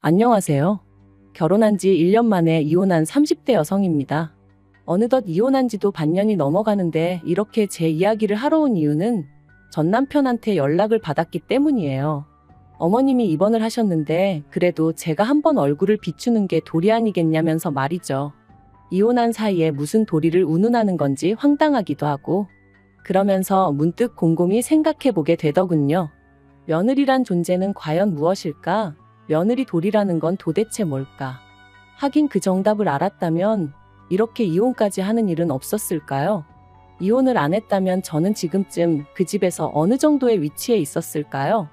안녕하세요. 결혼한 지 1년 만에 이혼한 30대 여성입니다. 어느덧 이혼한 지도 반년이 넘어가는데 이렇게 제 이야기를 하러 온 이유는 전 남편한테 연락을 받았기 때문이에요. 어머님이 입원을 하셨는데 그래도 제가 한번 얼굴을 비추는 게 도리 아니겠냐면서 말이죠. 이혼한 사이에 무슨 도리를 운운하는 건지 황당하기도 하고 그러면서 문득 곰곰이 생각해보게 되더군요. 며느리란 존재는 과연 무엇일까? 며느리 도리라는 건 도대체 뭘까? 하긴 그 정답을 알았다면 이렇게 이혼까지 하는 일은 없었을까요? 이혼을 안 했다면 저는 지금쯤 그 집에서 어느 정도의 위치에 있었을까요?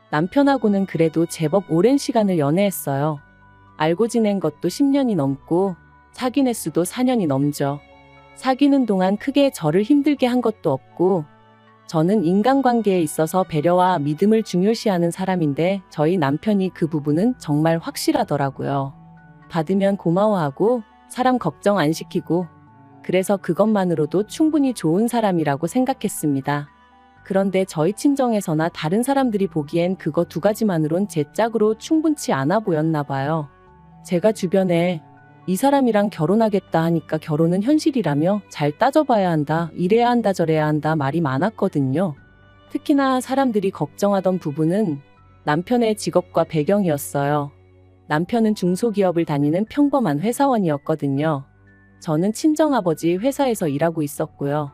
남편하고는 그래도 제법 오랜 시간을 연애했어요. 알고 지낸 것도 10년이 넘고 사귄 횟수도 4년이 넘죠. 사귀는 동안 크게 저를 힘들게 한 것도 없고 저는 인간관계에 있어서 배려와 믿음을 중요시하는 사람인데 저희 남편이 그 부분은 정말 확실하더라고요. 받으면 고마워하고 사람 걱정 안 시키고 그래서 그것만으로도 충분히 좋은 사람이라고 생각했습니다. 그런데 저희 친정에서나 다른 사람들이 보기엔 그거 두 가지만으론 제 짝으로 충분치 않아 보였나 봐요. 제가 주변에 이 사람이랑 결혼하겠다 하니까 결혼은 현실이라며 잘 따져봐야 한다, 이래야 한다, 저래야 한다 말이 많았거든요. 특히나 사람들이 걱정하던 부분은 남편의 직업과 배경이었어요. 남편은 중소기업을 다니는 평범한 회사원이었거든요. 저는 친정아버지 회사에서 일하고 있었고요.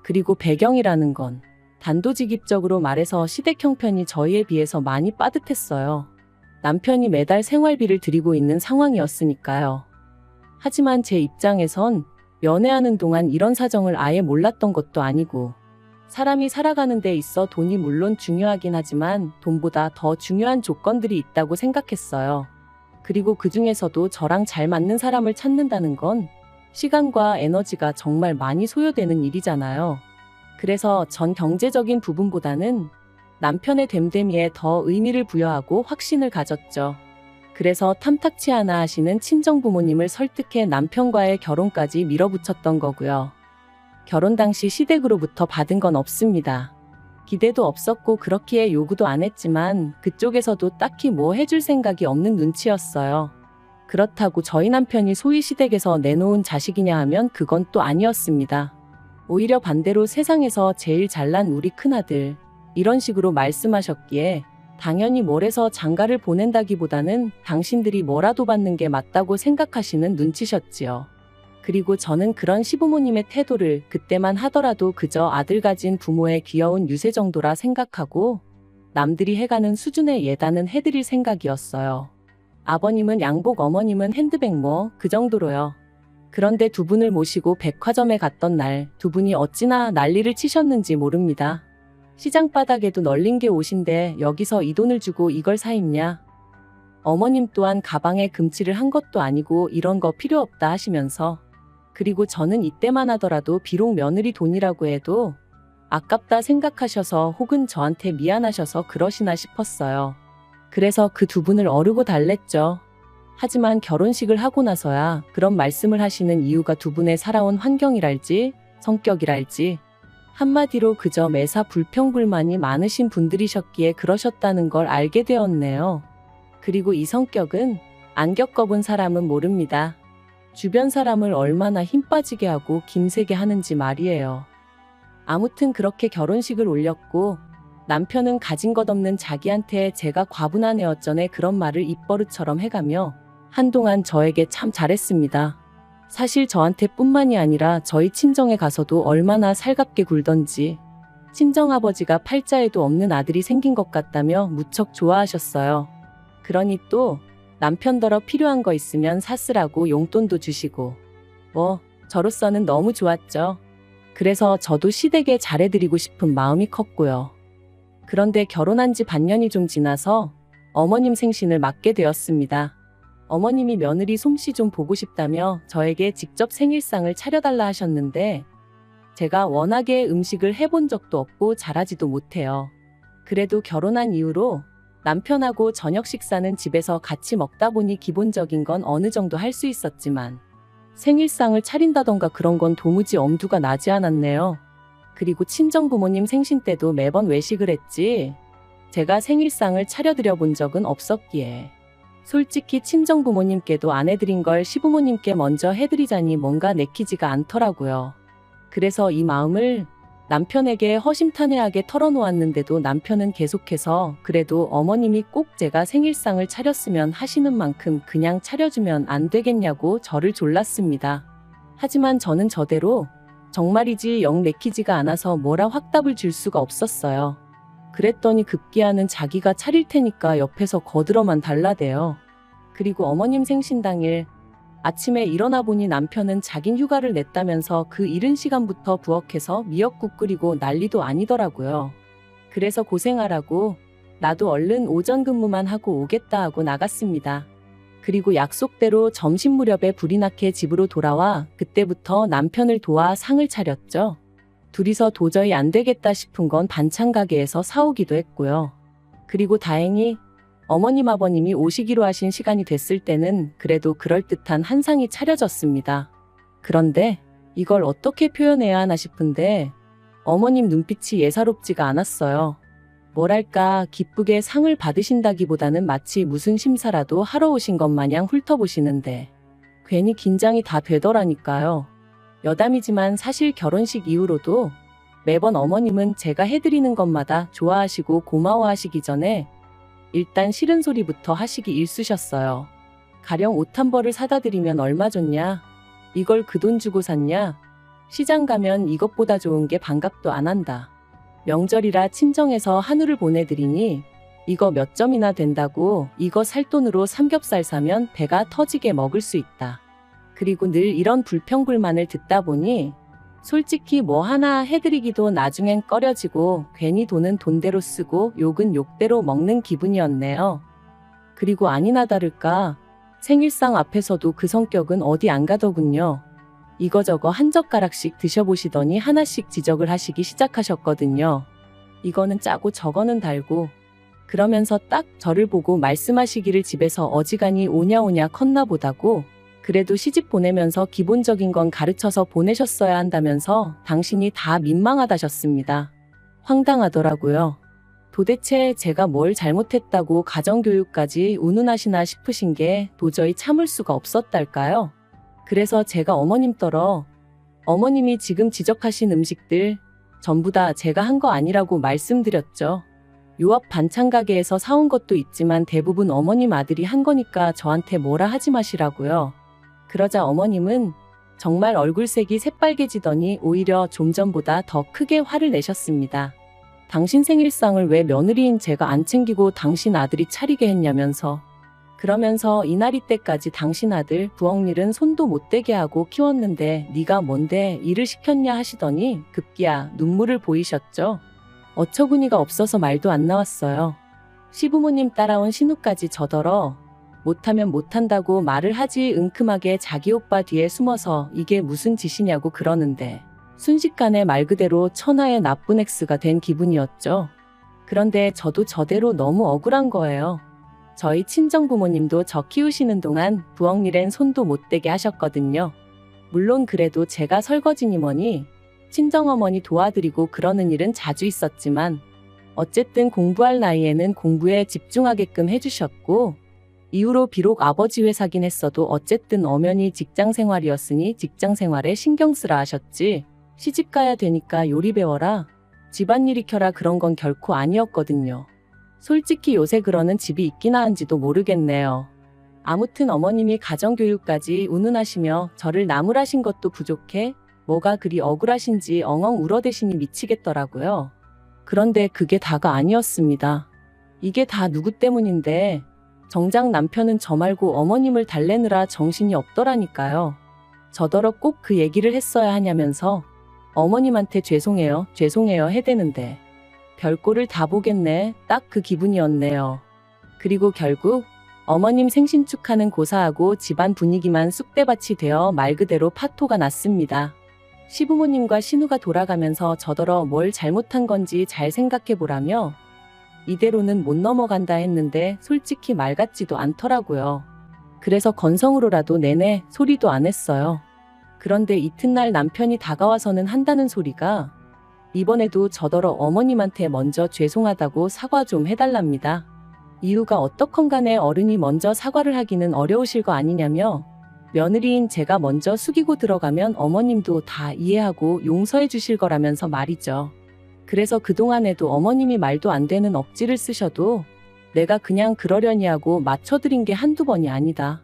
그리고 배경이라는 건 단도직입적으로 말해서 시댁 형편이 저희에 비해서 많이 빠듯했어요. 남편이 매달 생활비를 드리고 있는 상황이었으니까요. 하지만 제 입장에선 연애하는 동안 이런 사정을 아예 몰랐던 것도 아니고 사람이 살아가는 데 있어 돈이 물론 중요하긴 하지만 돈보다 더 중요한 조건들이 있다고 생각했어요. 그리고 그 중에서도 저랑 잘 맞는 사람을 찾는다는 건 시간과 에너지가 정말 많이 소요되는 일이잖아요. 그래서 전 경제적인 부분보다는 남편의 됨됨이에 더 의미를 부여하고 확신을 가졌죠. 그래서 탐탁치 않아 하시는 친정부모님을 설득해 남편과의 결혼까지 밀어붙였던 거고요. 결혼 당시 시댁으로부터 받은 건 없습니다. 기대도 없었고 그렇기에 요구도 안 했지만 그쪽에서도 딱히 뭐 해줄 생각이 없는 눈치였어요. 그렇다고 저희 남편이 소위 시댁에서 내놓은 자식이냐 하면 그건 또 아니었습니다. 오히려 반대로 세상에서 제일 잘난 우리 큰아들 이런 식으로 말씀하셨기에 당연히 뭘 해서 장가를 보낸다기보다는 당신들이 뭐라도 받는 게 맞다고 생각하시는 눈치셨지요. 그리고 저는 그런 시부모님의 태도를 그때만 하더라도 그저 아들 가진 부모의 귀여운 유세 정도라 생각하고 남들이 해가는 수준의 예단은 해드릴 생각이었어요. 아버님은 양복, 어머님은 핸드백 뭐 그 정도로요. 그런데 두 분을 모시고 백화점에 갔던 날 두 분이 어찌나 난리를 치셨는지 모릅니다. 시장 바닥에도 널린 게 옷인데 여기서 이 돈을 주고 이걸 사 입냐? 어머님 또한 가방에 금칠을 한 것도 아니고 이런 거 필요 없다 하시면서 그리고 저는 이때만 하더라도 비록 며느리 돈이라고 해도 아깝다 생각하셔서 혹은 저한테 미안하셔서 그러시나 싶었어요. 그래서 그 두 분을 어르고 달랬죠. 하지만 결혼식을 하고 나서야 그런 말씀을 하시는 이유가 두 분의 살아온 환경이랄지 성격이랄지 한마디로 그저 매사 불평불만이 많으신 분들이셨기에 그러셨다는 걸 알게 되었네요. 그리고 이 성격은 안 겪어본 사람은 모릅니다. 주변 사람을 얼마나 힘 빠지게 하고 김세게 하는지 말이에요. 아무튼 그렇게 결혼식을 올렸고 남편은 가진 것 없는 자기한테 제가 과분한 애 어쩌네 그런 말을 입버릇처럼 해가며 한동안 저에게 참 잘했습니다. 사실 저한테 뿐만이 아니라 저희 친정에 가서도 얼마나 살갑게 굴던지 친정아버지가 팔자에도 없는 아들이 생긴 것 같다며 무척 좋아하셨어요. 그러니 또 남편더러 필요한 거 있으면 사쓰라고 용돈도 주시고 뭐 저로서는 너무 좋았죠. 그래서 저도 시댁에 잘해드리고 싶은 마음이 컸고요. 그런데 결혼한 지 반년이 좀 지나서 어머님 생신을 맞게 되었습니다. 어머님이 며느리 솜씨 좀 보고 싶다며 저에게 직접 생일상을 차려달라 하셨는데 제가 워낙에 음식을 해본 적도 없고 잘하지도 못해요. 그래도 결혼한 이후로 남편하고 저녁 식사는 집에서 같이 먹다 보니 기본적인 건 어느 정도 할 수 있었지만 생일상을 차린다던가 그런 건 도무지 엄두가 나지 않았네요. 그리고 친정부모님 생신 때도 매번 외식을 했지 제가 생일상을 차려드려 본 적은 없었기에 솔직히 친정부모님께도 안 해드린 걸 시부모님께 먼저 해드리자니 뭔가 내키지가 않더라고요. 그래서 이 마음을 남편에게 허심탄회하게 털어놓았는데도 남편은 계속해서 그래도 어머님이 꼭 제가 생일상을 차렸으면 하시는 만큼 그냥 차려주면 안 되겠냐고 저를 졸랐습니다. 하지만 저는 저대로 정말이지 영 내키지가 않아서 뭐라 확답을 줄 수가 없었어요. 그랬더니 급기야는 자기가 차릴 테니까 옆에서 거들어만 달라대요. 그리고 어머님 생신 당일 아침에 일어나 보니 남편은 자긴 휴가를 냈다면서 그 이른 시간부터 부엌에서 미역국 끓이고 난리도 아니더라고요. 그래서 고생하라고 나도 얼른 오전 근무만 하고 오겠다 하고 나갔습니다. 그리고 약속대로 점심 무렵에 불이 나게 집으로 돌아와 그때부터 남편을 도와 상을 차렸죠. 둘이서 도저히 안 되겠다 싶은 건 반찬 가게에서 사오기도 했고요. 그리고 다행히 어머님 아버님이 오시기로 하신 시간이 됐을 때는 그래도 그럴듯한 한상이 차려졌습니다. 그런데 이걸 어떻게 표현해야 하나 싶은데 어머님 눈빛이 예사롭지가 않았어요. 뭐랄까 기쁘게 상을 받으신다기보다는 마치 무슨 심사라도 하러 오신 것 마냥 훑어보시는데 괜히 긴장이 다 되더라니까요. 여담이지만 사실 결혼식 이후로도 매번 어머님은 제가 해드리는 것마다 좋아하시고 고마워하시기 전에 일단 싫은 소리부터 하시기 일쑤셨어요. 가령 옷 한 벌을 사다 드리면 얼마 줬냐? 이걸 그 돈 주고 샀냐? 시장 가면 이것보다 좋은 게 반갑도 안 한다. 명절이라 친정에서 한우를 보내드리니 이거 몇 점이나 된다고 이거 살 돈으로 삼겹살 사면 배가 터지게 먹을 수 있다. 그리고 늘 이런 불평불만을 듣다 보니 솔직히 뭐 하나 해드리기도 나중엔 꺼려지고 괜히 돈은 돈대로 쓰고 욕은 욕대로 먹는 기분이었네요. 그리고 아니나 다를까 생일상 앞에서도 그 성격은 어디 안 가더군요. 이거저거 한 젓가락씩 드셔보시더니 하나씩 지적을 하시기 시작하셨거든요. 이거는 짜고 저거는 달고 그러면서 딱 저를 보고 말씀하시기를 집에서 어지간히 오냐오냐 컸나 보다고 그래도 시집 보내면서 기본적인 건 가르쳐서 보내셨어야 한다면서 당신이 다 민망하다셨습니다. 황당하더라고요. 도대체 제가 뭘 잘못했다고 가정교육까지 운운하시나 싶으신 게 도저히 참을 수가 없었달까요? 그래서 제가 어머님더러 어머님이 지금 지적하신 음식들 전부 다 제가 한 거 아니라고 말씀드렸죠. 요 앞 반찬 가게에서 사온 것도 있지만 대부분 어머님 아들이 한 거니까 저한테 뭐라 하지 마시라고요. 그러자 어머님은 정말 얼굴색이 새빨개지더니 오히려 좀 전보다 더 크게 화를 내셨습니다. 당신 생일상을 왜 며느리인 제가 안 챙기고 당신 아들이 차리게 했냐면서 그러면서 이날이 때까지 당신 아들 부엌일은 손도 못 대게 하고 키웠는데 네가 뭔데 일을 시켰냐 하시더니 급기야 눈물을 보이셨죠. 어처구니가 없어서 말도 안 나왔어요. 시부모님 따라온 신우까지 저더러 못하면 못한다고 말을 하지 은큼하게 자기 오빠 뒤에 숨어서 이게 무슨 짓이냐고 그러는데 순식간에 말 그대로 천하의 나쁜 엑스가 된 기분이었죠. 그런데 저도 저대로 너무 억울한 거예요. 저희 친정부모님도 저 키우시는 동안 부엌일엔 손도 못 대게 하셨거든요. 물론 그래도 제가 설거지니 뭐니 친정어머니 도와드리고 그러는 일은 자주 있었지만 어쨌든 공부할 나이에는 공부에 집중하게끔 해주셨고 이후로 비록 아버지 회사긴 했어도 어쨌든 엄연히 직장생활이었으니 직장생활에 신경 쓰라 하셨지 시집가야 되니까 요리 배워라 집안일 익혀라 그런 건 결코 아니었거든요. 솔직히 요새 그러는 집이 있기나 한지도 모르겠네요. 아무튼 어머님이 가정교육까지 운운하시며 저를 나무라신 것도 부족해 뭐가 그리 억울하신지 엉엉 울어대시니 미치겠더라고요. 그런데 그게 다가 아니었습니다. 이게 다 누구 때문인데 정작 남편은 저 말고 어머님을 달래느라 정신이 없더라니까요. 저더러 꼭 그 얘기를 했어야 하냐면서 어머님한테 죄송해요 해대는데 별꼴을 다 보겠네 딱 그 기분이었네요. 그리고 결국 어머님 생신 축하는 고사하고 집안 분위기만 쑥대밭이 되어 말 그대로 파토가 났습니다. 시부모님과 신우가 돌아가면서 저더러 뭘 잘못한 건지 잘 생각해보라며 이대로는 못 넘어간다 했는데 솔직히 말 같지도 않더라고요. 그래서 건성으로라도 내내 소리도 안 했어요. 그런데 이튿날 남편이 다가와서는 한다는 소리가 이번에도 저더러 어머님한테 먼저 죄송하다고 사과 좀 해달랍니다. 이유가 어떻건 간에 어른이 먼저 사과를 하기는 어려우실 거 아니냐며 며느리인 제가 먼저 숙이고 들어가면 어머님도 다 이해하고 용서해 주실 거라면서 말이죠. 그래서 그동안에도 어머님이 말도 안 되는 억지를 쓰셔도 내가 그냥 그러려니 하고 맞춰드린 게 한두 번이 아니다.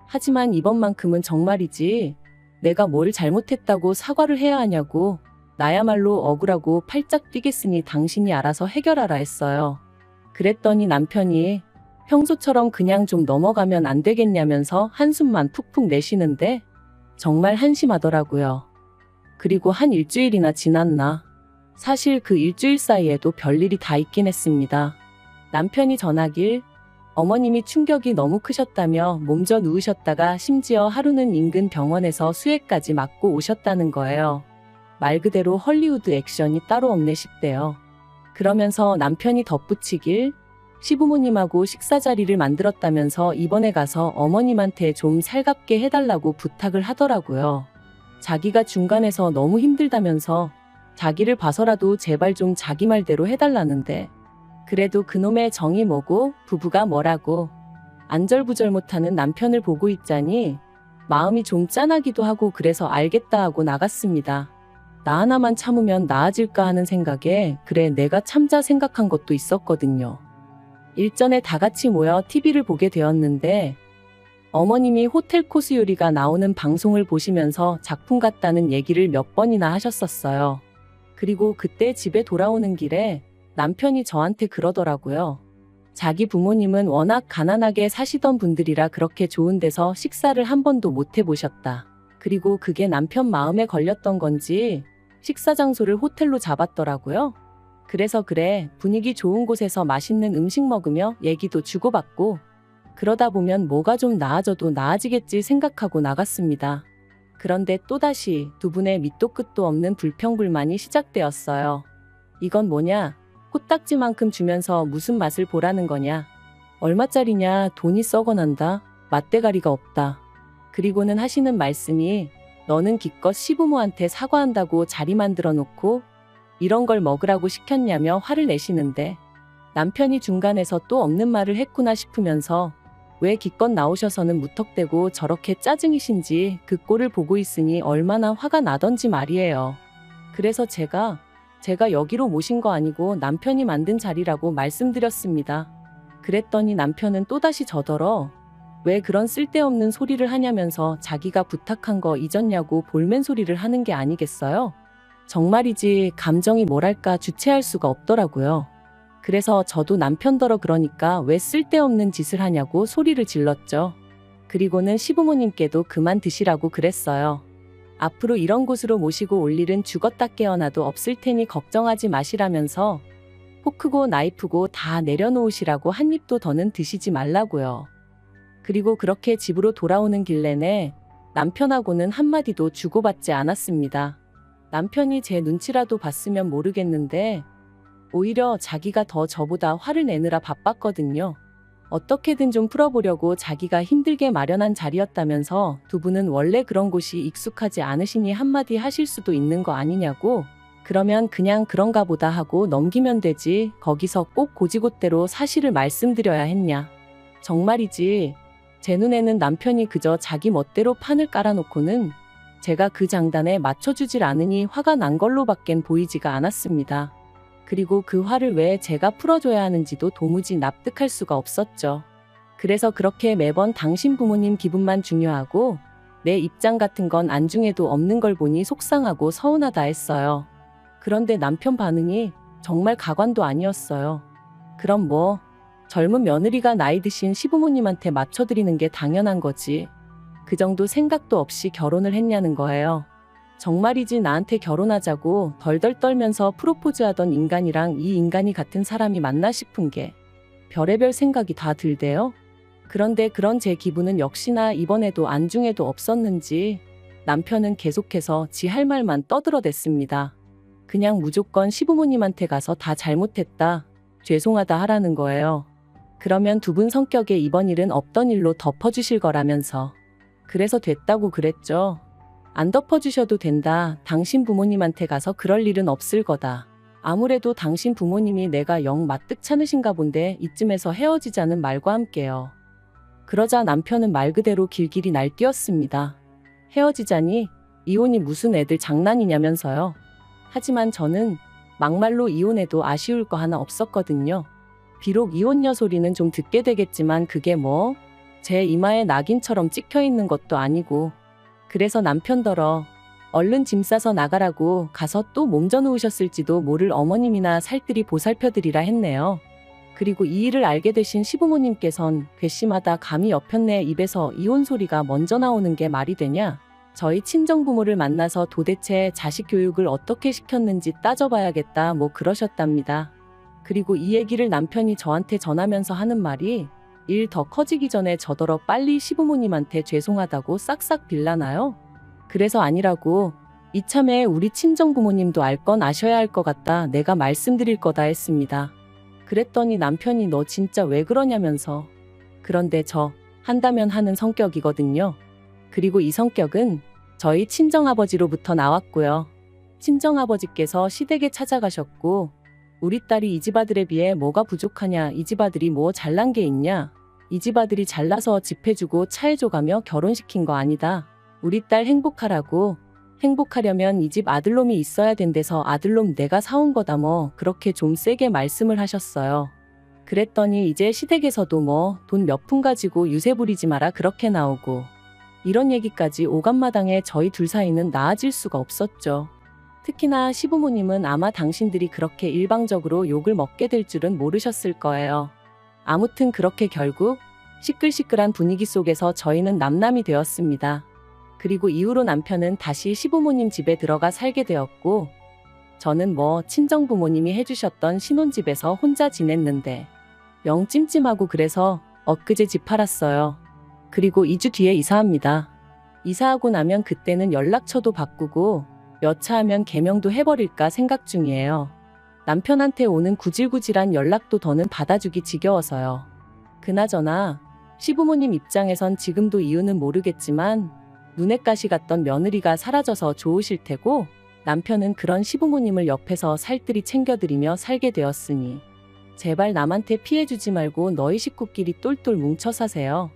하지만 이번만큼은 정말이지 내가 뭘 잘못했다고 사과를 해야 하냐고 나야말로 억울하고 팔짝 뛰겠으니 당신이 알아서 해결하라 했어요. 그랬더니 남편이 평소처럼 그냥 좀 넘어가면 안 되겠냐면서 한숨만 푹푹 내쉬는데 정말 한심하더라고요. 그리고 한 일주일이나 지났나. 사실 그 일주일 사이에도 별일이 다 있긴 했습니다. 남편이 전하길 어머님이 충격이 너무 크셨다며 몸져 누우셨다가 심지어 하루는 인근 병원에서 수액까지 맞고 오셨다는 거예요. 말 그대로 헐리우드 액션이 따로 없네 싶대요. 그러면서 남편이 덧붙이길 시부모님하고 식사 자리를 만들었다면서 이번에 가서 어머님한테 좀 살갑게 해달라고 부탁을 하더라고요. 자기가 중간에서 너무 힘들다면서 자기를 봐서라도 제발 좀 자기 말대로 해달라는데 그래도 그놈의 정이 뭐고 부부가 뭐라고 안절부절 못하는 남편을 보고 있자니 마음이 좀 짠하기도 하고 그래서 알겠다 하고 나갔습니다. 나 하나만 참으면 나아질까 하는 생각에 그래 내가 참자 생각한 것도 있었거든요. 일전에 다 같이 모여 TV를 보게 되었는데 어머님이 호텔 코스 요리가 나오는 방송을 보시면서 작품 같다는 얘기를 몇 번이나 하셨었어요. 그리고 그때 집에 돌아오는 길에 남편이 저한테 그러더라고요. 자기 부모님은 워낙 가난하게 사시던 분들이라 그렇게 좋은 데서 식사를 한 번도 못 해보셨다. 그리고 그게 남편 마음에 걸렸던 건지 식사 장소를 호텔로 잡았더라고요. 그래서 그래 분위기 좋은 곳에서 맛있는 음식 먹으며 얘기도 주고받고 그러다 보면 뭐가 좀 나아져도 나아지겠지 생각하고 나갔습니다. 그런데 또다시 두 분의 밑도 끝도 없는 불평불만이 시작되었어요. 이건 뭐냐? 코딱지만큼 주면서 무슨 맛을 보라는 거냐? 얼마짜리냐? 돈이 썩어난다. 맛대가리가 없다. 그리고는 하시는 말씀이 너는 기껏 시부모한테 사과한다고 자리 만들어 놓고 이런 걸 먹으라고 시켰냐며 화를 내시는데 남편이 중간에서 또 없는 말을 했구나 싶으면서 왜 기껏 나오셔서는 무턱대고 저렇게 짜증이신지 그 꼴을 보고 있으니 얼마나 화가 나던지 말이에요. 그래서 제가 여기로 모신 거 아니고 남편이 만든 자리라고 말씀드렸습니다. 그랬더니 남편은 또다시 저더러 왜 그런 쓸데없는 소리를 하냐면서 자기가 부탁한 거 잊었냐고 볼멘 소리를 하는 게 아니겠어요? 정말이지 감정이 뭐랄까 주체할 수가 없더라고요. 그래서 저도 남편더러 그러니까 왜 쓸데없는 짓을 하냐고 소리를 질렀죠. 그리고는 시부모님께도 그만 드시라고 그랬어요. 앞으로 이런 곳으로 모시고 올 일은 죽었다 깨어나도 없을 테니 걱정하지 마시라면서 포크고 나이프고 다 내려놓으시라고 한 입도 더는 드시지 말라고요. 그리고 그렇게 집으로 돌아오는 길 내내 남편하고는 한마디도 주고받지 않았습니다. 남편이 제 눈치라도 봤으면 모르겠는데 오히려 자기가 더 저보다 화를 내느라 바빴거든요. 어떻게든 좀 풀어보려고 자기가 힘들게 마련한 자리였다면서 두 분은 원래 그런 곳이 익숙하지 않으시니 한마디 하실 수도 있는 거 아니냐고 그러면 그냥 그런가 보다 하고 넘기면 되지 거기서 꼭 고지곳대로 사실을 말씀드려야 했냐. 정말이지 제 눈에는 남편이 그저 자기 멋대로 판을 깔아놓고는 제가 그 장단에 맞춰주질 않으니 화가 난 걸로밖엔 보이지가 않았습니다. 그리고 그 화를 왜 제가 풀어줘야 하는지도 도무지 납득할 수가 없었죠. 그래서 그렇게 매번 당신 부모님 기분만 중요하고 내 입장 같은 건 안중에도 없는 걸 보니 속상하고 서운하다 했어요. 그런데 남편 반응이 정말 가관도 아니었어요. 그럼 뭐 젊은 며느리가 나이 드신 시부모님한테 맞춰드리는 게 당연한 거지. 그 정도 생각도 없이 결혼을 했냐는 거예요. 정말이지 나한테 결혼하자고 덜덜 떨면서 프로포즈하던 인간이랑 이 인간이 같은 사람이 맞나 싶은 게 별의별 생각이 다 들대요. 그런데 그런 제 기분은 역시나 이번에도 안중에도 없었는지 남편은 계속해서 지 할 말만 떠들어댔습니다. 그냥 무조건 시부모님한테 가서 다 잘못했다, 죄송하다 하라는 거예요. 그러면 두 분 성격에 이번 일은 없던 일로 덮어주실 거라면서. 그래서 됐다고 그랬죠. 안 덮어주셔도 된다. 당신 부모님한테 가서 그럴 일은 없을 거다. 아무래도 당신 부모님이 내가 영 마뜩찮으신가 본데 이쯤에서 헤어지자는 말과 함께요. 그러자 남편은 말 그대로 길길이 날뛰었습니다. 헤어지자니? 이혼이 무슨 애들 장난이냐면서요. 하지만 저는 막말로 이혼해도 아쉬울 거 하나 없었거든요. 비록 이혼녀 소리는 좀 듣게 되겠지만 그게 뭐 제 이마에 낙인처럼 찍혀있는 것도 아니고. 그래서 남편더러 얼른 짐 싸서 나가라고 가서 또 몸져 누우셨을지도 모를 어머님이나 살뜰히 보살펴드리라 했네요. 그리고 이 일을 알게 되신 시부모님께선 괘씸하다 감히 옆편네 입에서 이혼 소리가 먼저 나오는 게 말이 되냐? 저희 친정부모를 만나서 도대체 자식 교육을 어떻게 시켰는지 따져봐야겠다 뭐 그러셨답니다. 그리고 이 얘기를 남편이 저한테 전하면서 하는 말이 일 더 커지기 전에 저더러 빨리 시부모님한테 죄송하다고 싹싹 빌라나요? 그래서 아니라고 이참에 우리 친정부모님도 알 건 아셔야 할 것 같다 내가 말씀드릴 거다 했습니다. 그랬더니 남편이 너 진짜 왜 그러냐면서. 그런데 저 한다면 하는 성격이거든요. 그리고 이 성격은 저희 친정아버지로부터 나왔고요. 친정아버지께서 시댁에 찾아가셨고 우리 딸이 이 집 아들에 비해 뭐가 부족하냐, 이 집 아들이 뭐 잘난 게 있냐, 이 집 아들이 잘나서 집 해주고 차 해줘가며 결혼시킨 거 아니다. 우리 딸 행복하라고. 행복하려면 이 집 아들놈이 있어야 된대서 아들놈 내가 사온 거다 뭐 그렇게 좀 세게 말씀을 하셨어요. 그랬더니 이제 시댁에서도 뭐 돈 몇 푼 가지고 유세 부리지 마라 그렇게 나오고 이런 얘기까지 오간마당에 저희 둘 사이는 나아질 수가 없었죠. 특히나 시부모님은 아마 당신들이 그렇게 일방적으로 욕을 먹게 될 줄은 모르셨을 거예요. 아무튼 그렇게 결국 시끌시끌한 분위기 속에서 저희는 남남이 되었습니다. 그리고 이후로 남편은 다시 시부모님 집에 들어가 살게 되었고 저는 뭐 친정부모님이 해주셨던 신혼집에서 혼자 지냈는데 영 찜찜하고 그래서 엊그제 집 팔았어요. 그리고 2주 뒤에 이사합니다. 이사하고 나면 그때는 연락처도 바꾸고 여차하면 개명도 해버릴까 생각 중이에요. 남편한테 오는 구질구질한 연락도 더는 받아주기 지겨워서요. 그나저나 시부모님 입장에선 지금도 이유는 모르겠지만 눈에 가시 같던 며느리가 사라져서 좋으실 테고 남편은 그런 시부모님을 옆에서 살뜰히 챙겨드리며 살게 되었으니 제발 남한테 피해주지 말고 너희 식구끼리 똘똘 뭉쳐 사세요.